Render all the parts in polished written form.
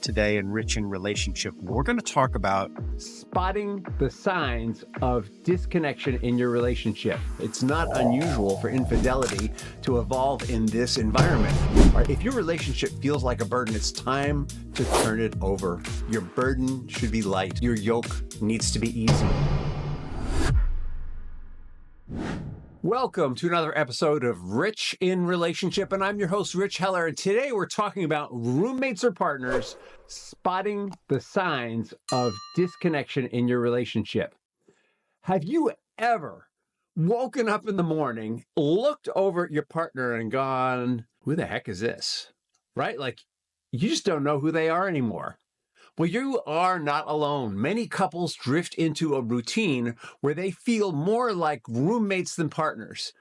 today in Rich in Relationship. We're going to talk about spotting the signs of disconnection in your relationship. It's not unusual for infidelity to evolve in this environment. All right, if your relationship feels like a burden, it's time to turn it over. Your burden should be light. Your yoke needs to be easy. Welcome to another episode of Rich in Relationship, and I'm your host, Rich Heller, and today we're talking about roommates or partners spotting the signs of disconnection in your relationship. Have you ever woken up in the morning, looked over at your partner and gone, who the heck is this? Right? Like, you just don't know who they are anymore. Well, you are not alone. Many couples drift into a routine where they feel more like roommates than partners.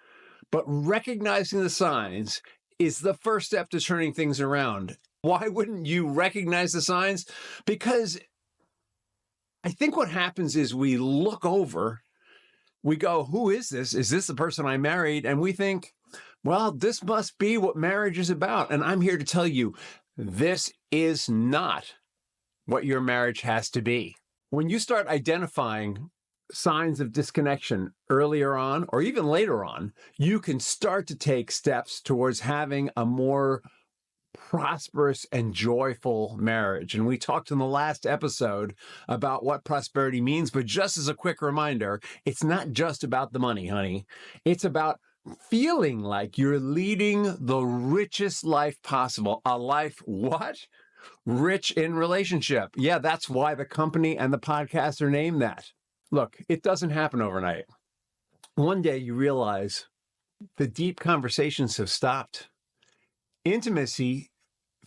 But recognizing the signs is the first step to turning things around. Why wouldn't you recognize the signs? Because I think what happens is we look over, we go, who is this? Is this the person I married? And we think, well, this must be what marriage is about. And I'm here to tell you, this is not what your marriage has to be. When you start identifying signs of disconnection earlier on, or even later on, you can start to take steps towards having a more prosperous and joyful marriage. And we talked in the last episode about what prosperity means, but just as a quick reminder, it's not just about the money, honey. It's about feeling like you're leading the richest life possible. A life, what? Rich in relationship. Yeah, that's why the company and the podcast are named that. Look, it doesn't happen overnight. One day you realize the deep conversations have stopped. Intimacy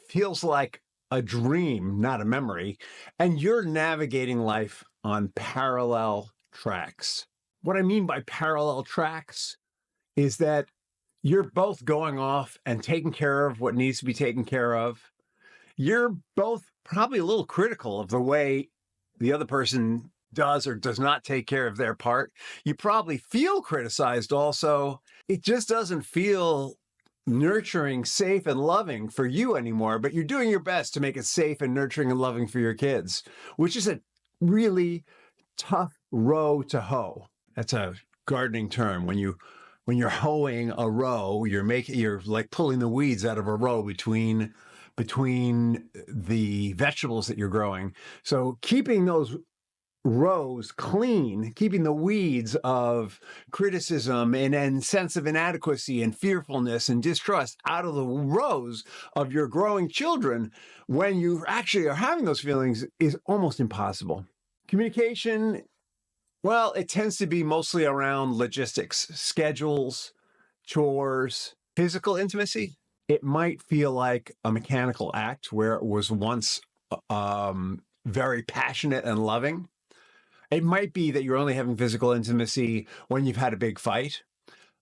feels like a dream, not a memory, and you're navigating life on parallel tracks. What I mean by parallel tracks is that you're both going off and taking care of what needs to be taken care of. You're both probably a little critical of the way the other person does or does not take care of their part. You probably feel criticized also. It just doesn't feel nurturing, safe, and loving for you anymore, but you're doing your best to make it safe and nurturing and loving for your kids, which is a really tough row to hoe. That's a gardening term. When you're hoeing a row, you're like pulling the weeds out of a row between the vegetables that you're growing. So keeping those rows clean, keeping the weeds of criticism and sense of inadequacy and fearfulness and distrust out of the rows of your growing children when you actually are having those feelings is almost impossible. Communication, well, it tends to be mostly around logistics, schedules, chores, physical intimacy. It might feel like a mechanical act where it was once very passionate and loving. It might be that you're only having physical intimacy when you've had a big fight,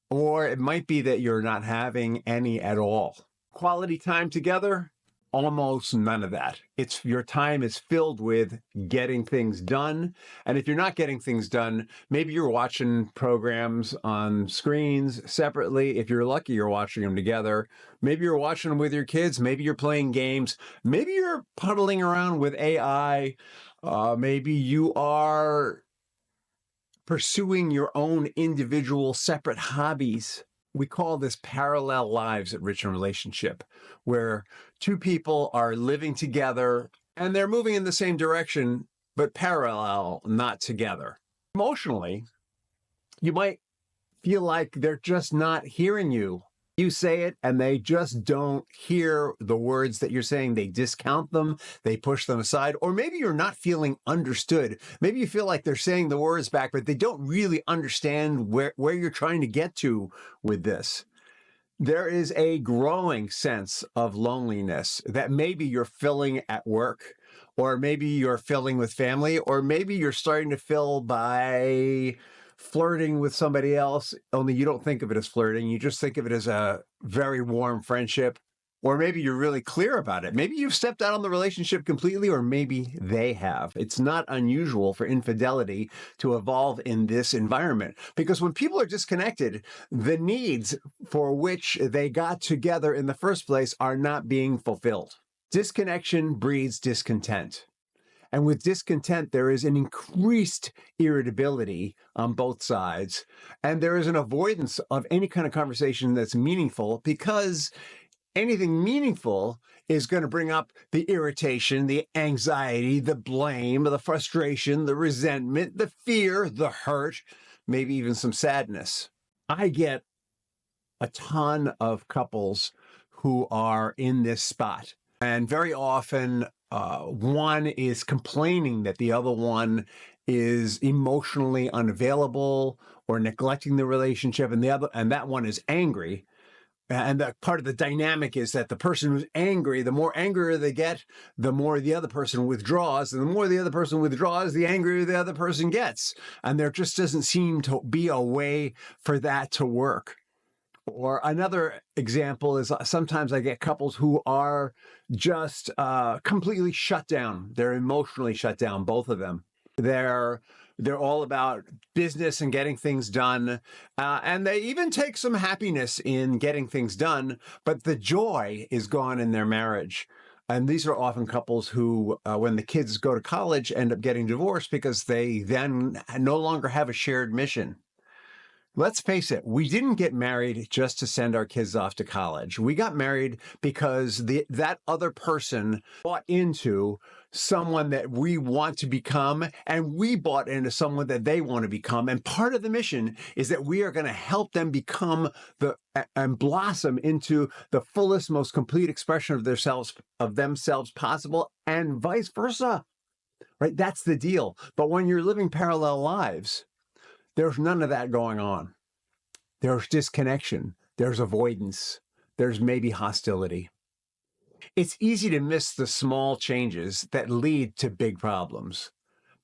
or it might be that you're not having any at all. Quality time together, almost none of that. Your time is filled with getting things done. And if you're not getting things done, maybe you're watching programs on screens separately. If you're lucky, you're watching them together. Maybe you're watching them with your kids. Maybe you're playing games. Maybe you're puddling around with AI. Maybe you are pursuing your own individual separate hobbies. We call this parallel lives at Rich in Relationship, where two people are living together and they're moving in the same direction, but parallel, not together. Emotionally, you might feel like they're just not hearing you. You say it and they just don't hear the words that you're saying. They discount them, they push them aside, or maybe you're not feeling understood. Maybe you feel like they're saying the words back, but they don't really understand where you're trying to get to with this. There is a growing sense of loneliness that maybe you're filling at work, or maybe you're filling with family, or maybe you're starting to fill by flirting with somebody else, only you don't think of it as flirting. You just think of it as a very warm friendship. Or maybe you're really clear about it. Maybe you've stepped out on the relationship completely, or maybe they have. It's not unusual for infidelity to evolve in this environment, because when people are disconnected, the needs for which they got together in the first place are not being fulfilled. Disconnection breeds discontent. And with discontent, there is an increased irritability on both sides. And there is an avoidance of any kind of conversation that's meaningful, because anything meaningful is going to bring up the irritation, the anxiety, the blame, the frustration, the resentment, the fear, the hurt, maybe even some sadness. I get a ton of couples who are in this spot. And very often, one is complaining that the other one is emotionally unavailable or neglecting the relationship, and that one is angry. And that part of the dynamic is that the person who's angry, the more angrier they get, the more the other person withdraws. And the more the other person withdraws, the angrier the other person gets. And there just doesn't seem to be a way for that to work. Or another example is sometimes I get couples who are just completely shut down. They're emotionally shut down, both of them. They're all about business and getting things done. And they even take some happiness in getting things done, but the joy is gone in their marriage. And these are often couples who, when the kids go to college, end up getting divorced because they then no longer have a shared mission. Let's face it, we didn't get married just to send our kids off to college. We got married because that other person bought into someone that we want to become, and we bought into someone that they want to become. And part of the mission is that we are going to help them become and blossom into the fullest, most complete expression of themselves possible, and vice versa. Right? That's the deal. But when you're living parallel lives, there's none of that going on. There's disconnection. There's avoidance. There's maybe hostility. It's easy to miss the small changes that lead to big problems.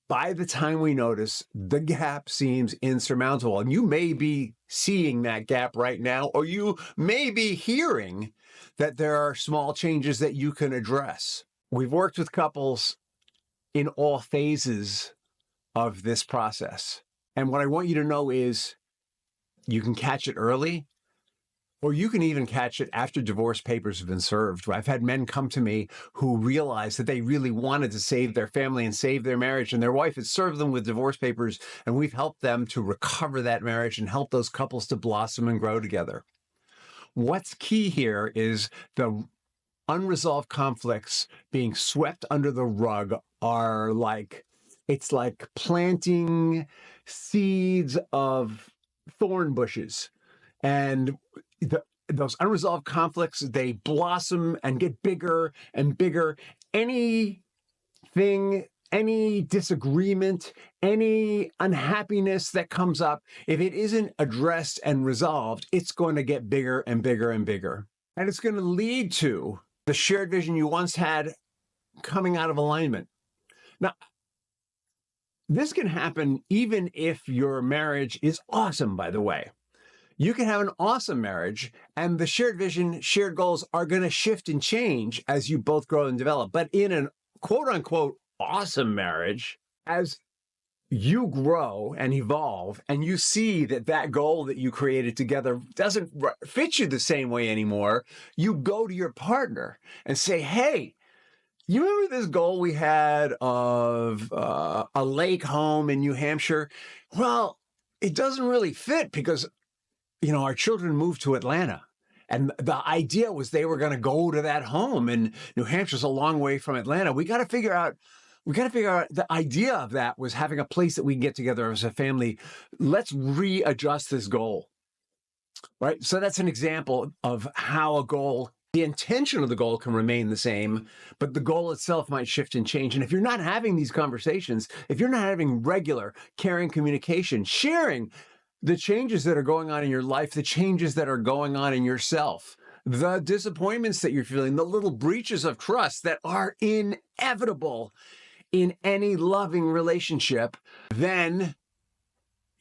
By the time we notice, the gap seems insurmountable. And you may be seeing that gap right now, or you may be hearing that there are small changes that you can address. We've worked with couples in all phases of this process. And what I want you to know is you can catch it early, or you can even catch it after divorce papers have been served. I've had men come to me who realized that they really wanted to save their family and save their marriage, and their wife had served them with divorce papers, and we've helped them to recover that marriage and help those couples to blossom and grow together. What's key here is the unresolved conflicts being swept under the rug are it's like planting seeds of thorn bushes. And those unresolved conflicts, they blossom and get bigger and bigger. Anything, any disagreement, any unhappiness that comes up, if it isn't addressed and resolved, it's going to get bigger and bigger and bigger. And it's going to lead to the shared vision you once had coming out of alignment. Now, this can happen even if your marriage is awesome, by the way. You can have an awesome marriage, and the shared vision, shared goals are going to shift and change as you both grow and develop. But in an quote unquote awesome marriage, as you grow and evolve and you see that goal that you created together doesn't fit you the same way anymore, you go to your partner and say, hey, you remember this goal we had of a lake home in New Hampshire? Well, it doesn't really fit because, our children moved to Atlanta. And the idea was they were going to go to that home, and New Hampshire's a long way from Atlanta. We got to figure out the idea of that was having a place that we can get together as a family. Let's readjust this goal. Right? So that's an example of how the intention of the goal can remain the same, but the goal itself might shift and change. And if you're not having these conversations, if you're not having regular, caring communication, sharing the changes that are going on in your life, the changes that are going on in yourself, the disappointments that you're feeling, the little breaches of trust that are inevitable in any loving relationship, then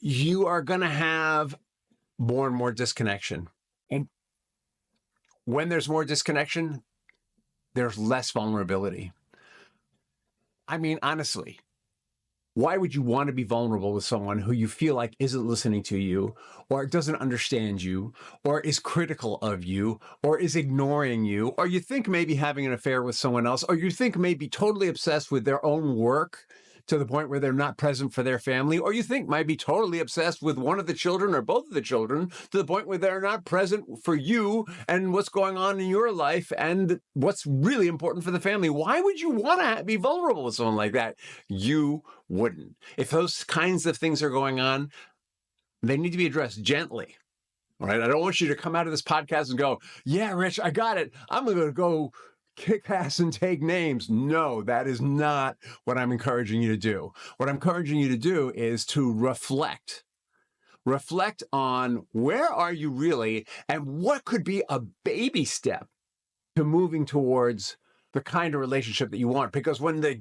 you are going to have more and more disconnection. And when there's more disconnection, there's less vulnerability. I mean, honestly, Why would you want to be vulnerable with someone who you feel like isn't listening to you, or doesn't understand you, or is critical of you, or is ignoring you, or you think maybe having an affair with someone else, or you think maybe totally obsessed with their own work to the point where they're not present for their family, or you think might be totally obsessed with one of the children or both of the children to the point where they're not present for you and what's going on in your life and what's really important for the family? Why would you want to be vulnerable with someone like that? You wouldn't. If those kinds of things are going on, they need to be addressed gently. All right. I don't want you to come out of this podcast and go, yeah, Rich, I got it. I'm going to go kick ass and take names. No, that is not what I'm encouraging you to do. What I'm encouraging you to do is to reflect. Reflect on where are you really and what could be a baby step to moving towards the kind of relationship that you want. Because when the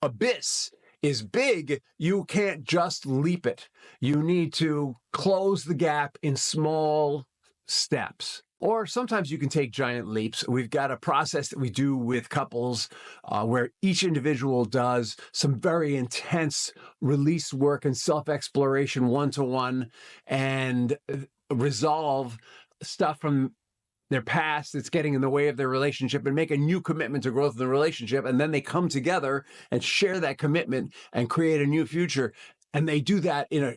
abyss is big, you can't just leap it. You need to close the gap in small steps. Or sometimes you can take giant leaps. We've got a process that we do with couples where each individual does some very intense release work and self-exploration one-to-one and resolve stuff from their past that's getting in the way of their relationship and make a new commitment to growth in the relationship. And then they come together and share that commitment and create a new future. And they do that in a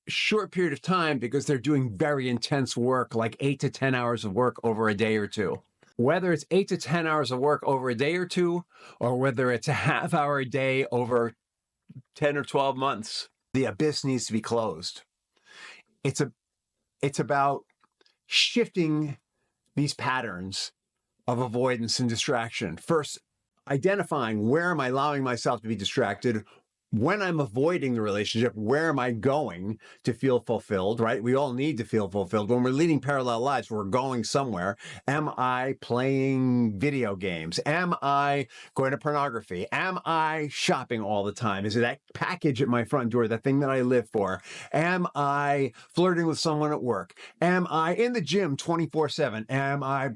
short period of time because they're doing very intense work, like 8 to 10 hours of work over a day or two. Whether it's 8 to 10 hours of work over a day or two, or whether it's a half hour a day over 10 or 12 months, the abyss needs to be closed. It's about shifting these patterns of avoidance and distraction. First, identifying where am I allowing myself to be distracted? When I'm avoiding the relationship, where am I going to feel fulfilled, right? We all need to feel fulfilled. When we're leading parallel lives, we're going somewhere. Am I playing video games? Am I going to pornography? Am I shopping all the time? Is it that package at my front door, that thing that I live for? Am I flirting with someone at work? Am I in the gym 24/7? Am I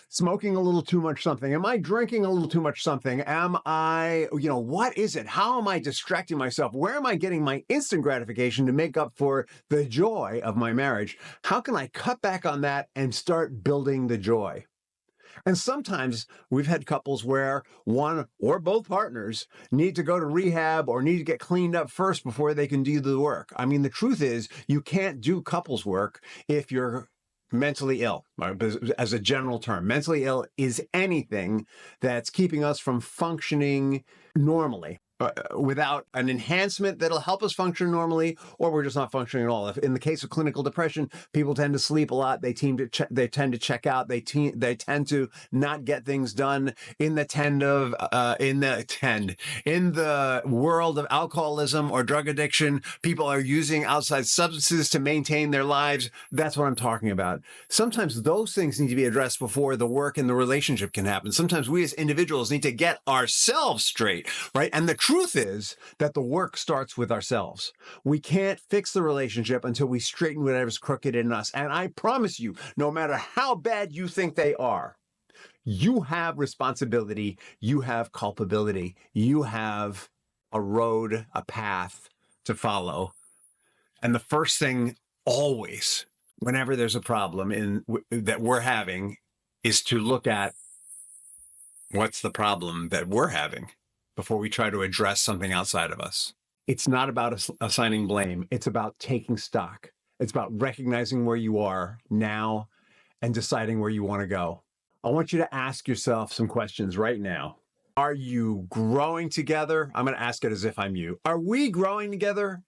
smoking a little too much something? Am I drinking a little too much something? Am I, what is it? How am I distracting myself? Where am I getting my instant gratification to make up for the joy of my marriage? How can I cut back on that and start building the joy? And sometimes we've had couples where one or both partners need to go to rehab or need to get cleaned up first before they can do the work. I mean, the truth is you can't do couples work if you're mentally ill, as a general term. Mentally ill is anything that's keeping us from functioning normally. Without an enhancement that'll help us function normally, or we're just not functioning at all. If in the case of clinical depression, people tend to sleep a lot. They tend to check out. They tend to not get things done. In the world of alcoholism or drug addiction, people are using outside substances to maintain their lives. That's what I'm talking about. Sometimes those things need to be addressed before the work in the relationship can happen. Sometimes we as individuals need to get ourselves straight, right? And the truth is that the work starts with ourselves. We can't fix the relationship until we straighten whatever's crooked in us. And I promise you, no matter how bad you think they are, you have responsibility, you have culpability, you have a road, a path to follow. And the first thing always, whenever there's a problem that we're having, is to look at what's the problem that we're having before we try to address something outside of us. It's not about assigning blame. It's about taking stock. It's about recognizing where you are now and deciding where you want to go. I want you to ask yourself some questions right now. Are you growing together? I'm going to ask it as if I'm you. Are we growing together?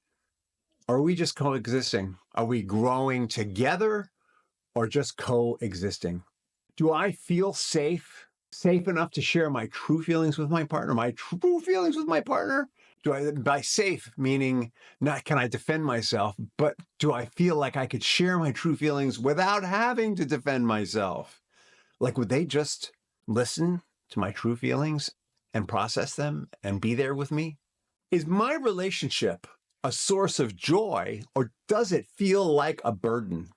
Or are we just coexisting? Are we growing together or just coexisting? Do I feel safe enough to share my true feelings with my partner? By safe, meaning not can I defend myself, but do I feel like I could share my true feelings without having to defend myself? Like, would they just listen to my true feelings and process them and be there with me? Is my relationship a source of joy, or does it feel like a burden?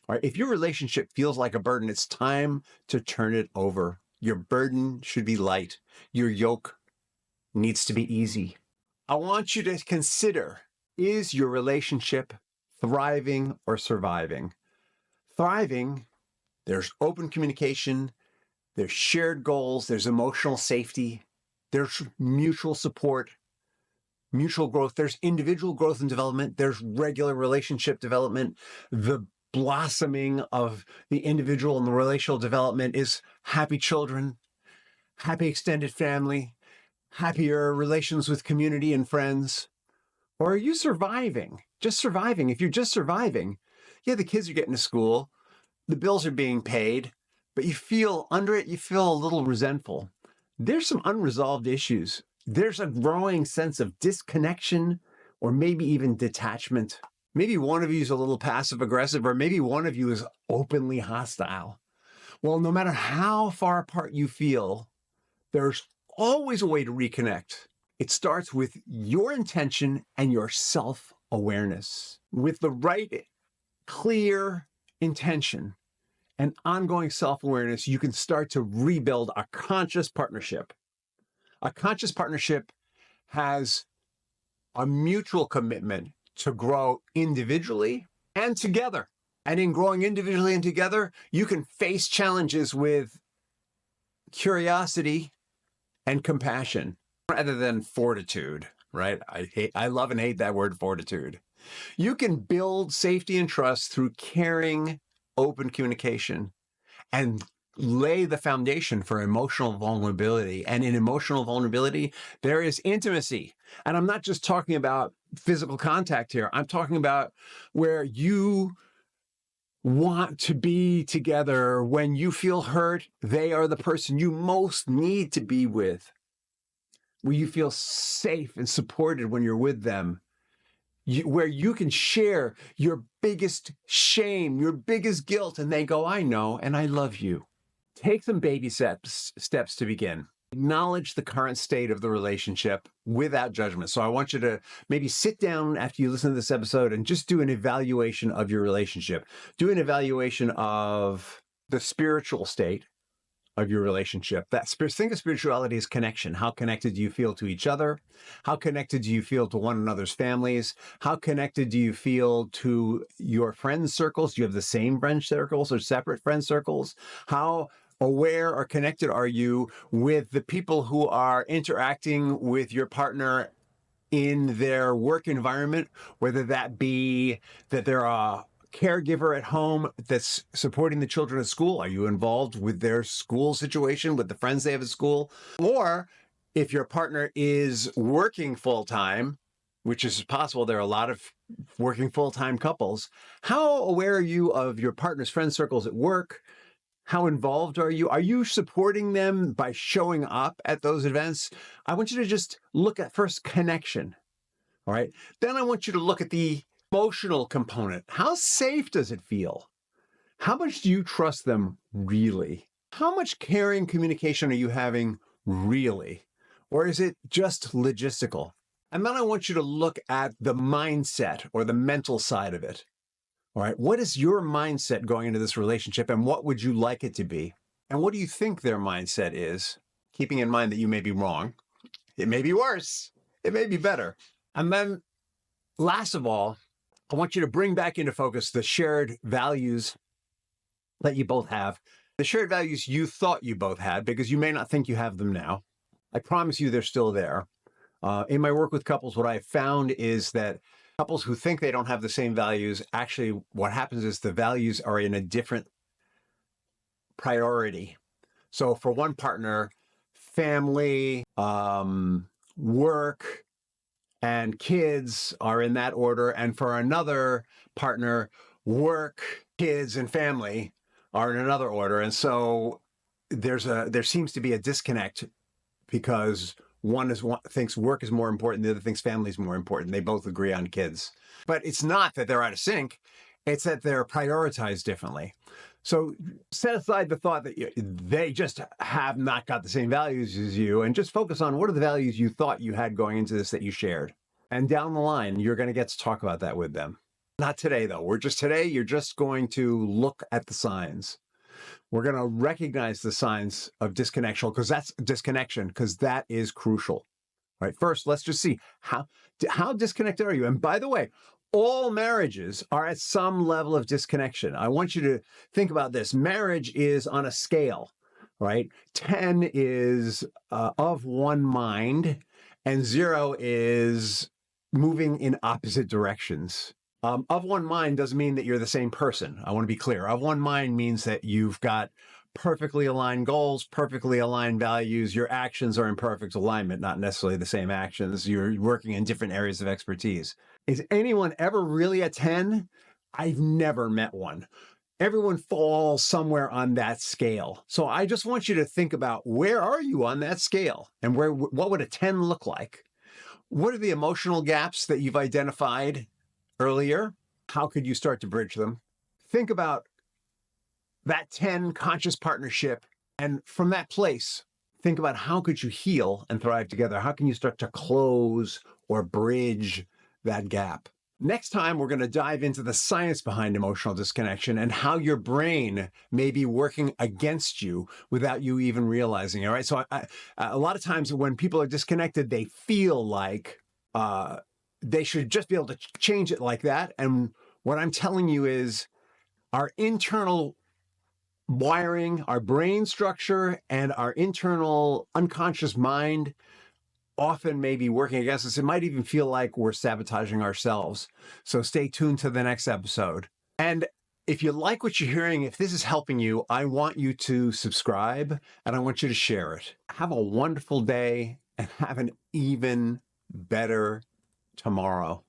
All right, if your relationship feels like a burden, it's time to turn it over. Your burden should be light. Your yoke needs to be easy. I want you to consider, is your relationship thriving or surviving? Thriving, there's open communication, there's shared goals, there's emotional safety, there's mutual support, mutual growth, there's individual growth and development, there's regular relationship development. The blossoming of the individual and the relational development is happy children, happy extended family, happier relations with community and friends. Or are you surviving? Just surviving. If you're just surviving, yeah, the kids are getting to school, the bills are being paid, but you feel under it, you feel a little resentful. There's some unresolved issues. There's a growing sense of disconnection or maybe even detachment. Maybe one of you is a little passive aggressive, or maybe one of you is openly hostile. Well, no matter how far apart you feel, there's always a way to reconnect. It starts with your intention and your self-awareness. With the right, clear intention and ongoing self-awareness, you can start to rebuild a conscious partnership. A conscious partnership has a mutual commitment to grow individually and together. And in growing individually and together, you can face challenges with curiosity and compassion rather than fortitude, right? I love and hate that word fortitude. You can build safety and trust through caring, open communication and lay the foundation for emotional vulnerability. And in emotional vulnerability, there is intimacy. And I'm not just talking about physical contact here. I'm talking about where you want to be together. When you feel hurt, they are the person you most need to be with. Where you feel safe and supported when you're with them. Where you can share your biggest shame, your biggest guilt, and they go, I know, and I love you. Take some baby steps to begin. Acknowledge the current state of the relationship without judgment. So I want you to maybe sit down after you listen to this episode and just do an evaluation of your relationship. Do an evaluation of the spiritual state of your relationship. Think of spirituality as connection. How connected do you feel to each other? How connected do you feel to one another's families? How connected do you feel to your friend circles? Do you have the same friend circles or separate friend circles? How aware or connected are you with the people who are interacting with your partner in their work environment, whether that be that they're a caregiver at home that's supporting the children at school? Are you involved with their school situation, with the friends they have at school? Or if your partner is working full-time, which is possible, there are a lot of working full-time couples, how aware are you of your partner's friend circles at work? How involved are you? Are you supporting them by showing up at those events? I want you to just look at first connection, all right? Then I want you to look at the emotional component. How safe does it feel? How much do you trust them really? How much caring communication are you having really? Or is it just logistical? And then I want you to look at the mindset or the mental side of it. All right, what is your mindset going into this relationship and what would you like it to be? And what do you think their mindset is? Keeping in mind that you may be wrong. It may be worse. It may be better. And then last of all, I want you to bring back into focus the shared values that you both have. The shared values you thought you both had, because you may not think you have them now. I promise you they're still there. In my work with couples, what I found is that couples who think they don't have the same values, actually what happens is the values are in a different priority. So for one partner, family, work, and kids are in that order. And for another partner, work, kids, and family are in another order. And so there seems to be a disconnect because one thinks work is more important, the other thinks family is more important. They both agree on kids. But it's not that they're out of sync. It's that they're prioritized differently. So set aside the thought that they just have not got the same values as you and just focus on what are the values you thought you had going into this that you shared. And down the line, you're going to get to talk about that with them. Not today, though. Today, you're just going to look at the signs. We're going to recognize the signs of disconnection because that is crucial. Right. First, let's just see how disconnected are you? And by the way, all marriages are at some level of disconnection. I want you to think about this. Marriage is on a scale, right? 10 is of one mind, and 0 is moving in opposite directions. Of one mind doesn't mean that you're the same person. I want to be clear. Of one mind means that you've got perfectly aligned goals, perfectly aligned values. Your actions are in perfect alignment, not necessarily the same actions. You're working in different areas of expertise. Is anyone ever really a 10? I've never met one. Everyone falls somewhere on that scale. So I just want you to think about, where are you on that scale, and what would a 10 look like? What are the emotional gaps that you've identified earlier? How could you start to bridge them? Think about that 10 conscious partnership. And from that place, think about, how could you heal and thrive together? How can you start to close or bridge that gap? Next time, we're going to dive into the science behind emotional disconnection and how your brain may be working against you without you even realizing it. All right. So a lot of times when people are disconnected, they feel like they should just be able to change it like that. And what I'm telling you is, our internal wiring, our brain structure, and our internal unconscious mind often may be working against us. It might even feel like we're sabotaging ourselves. So stay tuned to the next episode. And if you like what you're hearing, if this is helping you, I want you to subscribe, and I want you to share it. Have a wonderful day, and have an even better tomorrow.